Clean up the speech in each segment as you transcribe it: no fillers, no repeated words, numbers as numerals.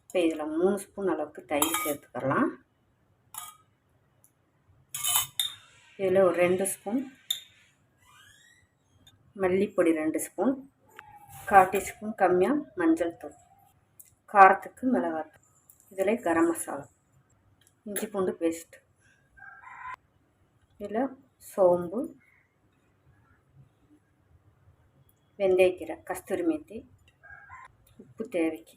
இப்போ இதில் 3 ஸ்பூன் அளவுக்கு தயிர் சேர்த்துக்கலாம். இதில் ஒரு 2 ஸ்பூன் மல்லிப்பொடி, 2 ஸ்பூன், 1/4 டீஸ்பூன் கம்மியாக மஞ்சள் தூள், காரத்துக்கு மிளகாத்தூள், இதில் கரம் மசாலா, இஞ்சி பூண்டு பேஸ்ட், இதில் சோம்பு, வெந்தயக்கீரை, கஸ்தூரி மேத்தி, உப்பு தேவைக்கு.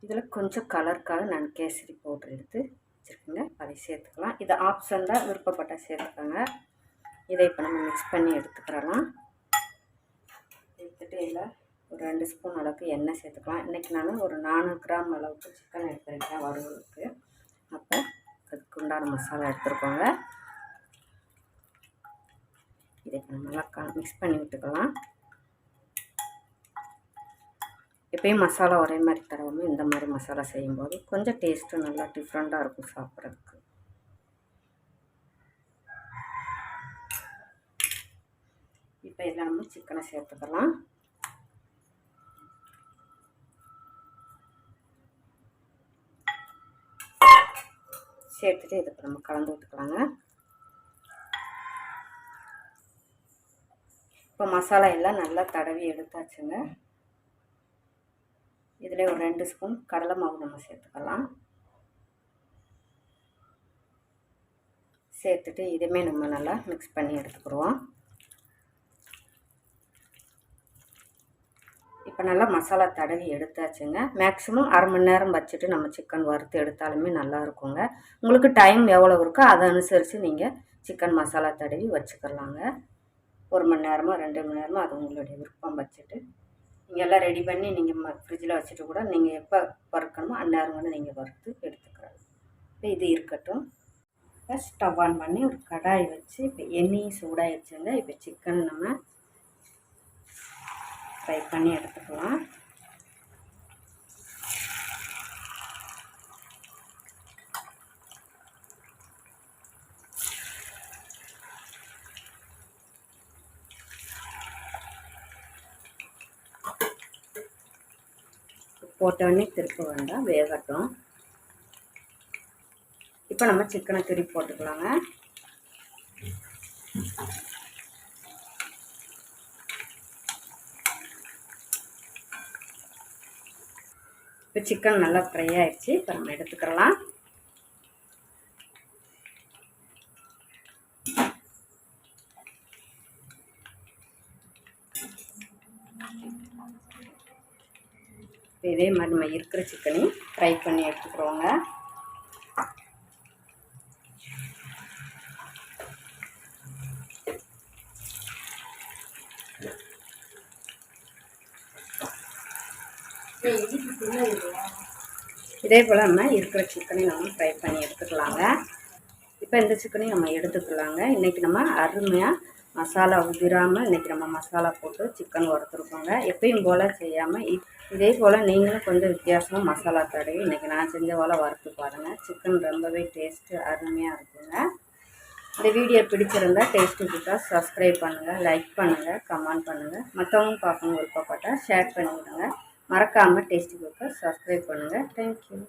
இதில் கொஞ்சம் கலருக்காக நான் கேசரி பவுடர் எடுத்து வச்சுருக்கேங்க, அதை சேர்த்துக்கலாம். இது ஆப்ஷன் தான், விருப்பப்பட்டால் சேர்த்துக்கோங்க. இதை இப்போ நம்ம மிக்ஸ் பண்ணி எடுத்துக்கிறலாம். எடுத்துகிட்டு இதில் ஒரு 2 ஸ்பூன் அளவுக்கு எண்ணெய் சேர்த்துக்கலாம். இன்றைக்கி நான் ஒரு 400 கிராம் அளவுக்கு சிக்கன் எடுத்துருக்கேன் வறுவலுக்கு. அப்போ அதுக்கு உண்டான மசாலா எடுத்துருக்கோங்க. இதை இப்போ நம்ம நல்லா மிக்ஸ் பண்ணி விட்டுக்கலாம். எப்பயும் மசாலா ஒரே மாதிரி தரவும் இந்த மாதிரி மசாலா செய்யும்போது கொஞ்சம் டேஸ்ட்டு நல்லா டிஃப்ரெண்ட்டாக இருக்கும் சாப்பிட்றதுக்கு. இப்போ இதில் நம்ம சிக்கனை சேர்த்துக்கலாம். சேர்த்துட்டு இதை இப்போ நம்ம கலந்து விட்டுக்கலாங்க. இப்போ மசாலா எல்லாம் நல்லா தடவி எடுத்தாச்சுங்க. இதில் ஒரு 2 ஸ்பூன் கடலை மாவு நம்ம சேர்த்துக்கலாம். சேர்த்துட்டு இதுவுமே நம்ம நல்லா மிக்ஸ் பண்ணி எடுத்துக்கிடுவோம். இப்போ நல்லா மசாலா தடவி எடுத்தாச்சுங்க. மேக்ஸிமம் 1/2 மணி நேரம் வச்சுட்டு நம்ம சிக்கன் வறுத்து எடுத்தாலுமே நல்லா இருக்குங்க. உங்களுக்கு டைம் எவ்வளோ இருக்கோ அதை அனுசரித்து நீங்கள் சிக்கன் மசாலா தடவி வச்சுக்கலாங்க. 1 மணி நேரமோ 2 மணி நேரமோ அது உங்களுடைய விருப்பம் வச்சுட்டு நீங்கள் எல்லாம் ரெடி பண்ணி நீங்கள் ஃப்ரிட்ஜில் வச்சுட்டு கூட நீங்கள் எப்போ வறுக்கணுமோ அந்நேரம் கூட நீங்கள் வறுத்து எடுத்துக்கலாம். இப்போ இது இருக்கட்டும். இப்போ ஸ்டவ் ஆன் பண்ணி ஒரு கடாய் வச்சு இப்போ எண்ணெயும் சூடாகிடுச்சுங்க. இப்போ சிக்கன் நம்ம ஃப்ரை பண்ணி எடுத்துக்கலாம். போட்டோடனே திருப்ப வேண்டாம், வேகட்டும். இப்போ நம்ம சிக்கனை திருப்பி போட்டுக்கலாங்க. இப்போ சிக்கன் நல்லா ஃப்ரை ஆயிடுச்சு. இப்போ நம்ம எடுத்துக்கலாம். இதே மாதிரி நம்ம இருக்கிற சிக்கனையும் ஃப்ரை பண்ணி எடுத்துக்கிறோங்க. இதே போல் நம்ம இருக்கிற சிக்கனையும் நம்ம ஃப்ரை பண்ணி எடுத்துக்கலாங்க. இப்போ இந்த சிக்கனையும் நம்ம எடுத்துக்கலாங்க. இன்றைக்கி நம்ம அருமையாக மசாலா உதிராமல் இன்றைக்கி நம்ம மசாலா போட்டு சிக்கன் வறுத்துருக்கோங்க. எப்பயும் போல் செய்யாமல் இதே போல் நீங்களும் கொஞ்சம் வித்தியாசமாக மசாலா தடவி இன்றைக்கி நான் செஞ்ச போல் வறுத்து பாருங்கள். சிக்கன் ரொம்பவே டேஸ்ட்டு அருமையாக இருக்குங்க. இந்த வீடியோ பிடிச்சிருந்தா டேஸ்ட்டு கிட்டா சப்ஸ்கிரைப் பண்ணுங்கள், லைக் பண்ணுங்கள், கமெண்ட் பண்ணுங்கள். மற்றவங்க பார்க்கணும் விருப்பப்பட்டால் ஷேர் பண்ணிவிடுங்க. மறக்காமல் டேஸ்டி புக்கை சப்ஸ்கிரைப் பண்ணுங்கள். தேங்க்யூ.